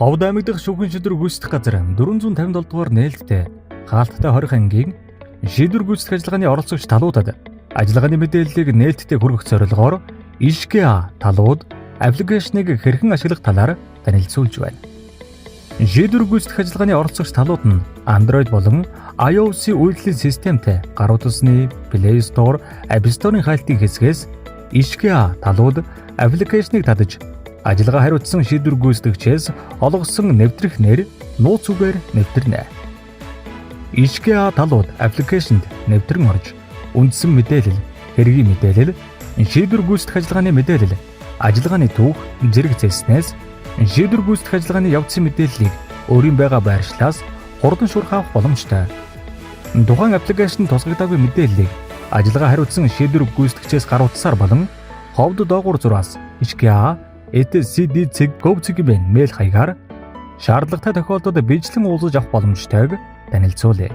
Ховд аймаг дахь шүүхийн шийдвэр гүйцэтгэх газар 457 дугаар нээлттэй хаалттай 20 ангийн шийдвэр гүйцэтгэх ажиллагааны оролцогч талуудад ажиллагааны мэдээллийг нээлттэй хүргэх зорилгоор ишгэ талууд аппликейшнийг хэрхэн ашиглах талаар танилцуулж байна. Шийдвэр гүйцэтгэх ажиллагааны оролцогч талууд нь Android болон iOS үйлдвэрлэлийн системтэй гар утасны Play Store, App Store-ын хайлтын хэсгээс ишгэ талууд аппликейшнийг татаж ажиллагаа хариуцсан шийдвэр гүйцэтгэгчээс олгосон нэвтрэх нэр нууц үгээр нэвтрэнэ. Ишгэ талууд аппликейшнд нэвтрэн орж үндсэн мэдээлэл, хэргийн мэдээлэл, шийдвэр гүйцэтгэх ажиллагааны мэдээлэл, ажиллагааны түүх, зэрэг зэлснээс шийдвэр гүйцэтгэх ажиллагааны явцын мэдээллийг өөрийн байгаа байршлаас хурдан шуурх авах боломжтой. Тухайн аппликейшн тусгагдаагүй мэдээллийг ажиллагаа хариуцсан шийдвэр гүйцэтгэгчээс гар утсаар болон ховд доогуур зураас ишгэ @cdc.gov.cg мэйл хаягаар шаардлагатай тохиолдолд бичлэн уулзаж авах боломжтойг танилцуулъя.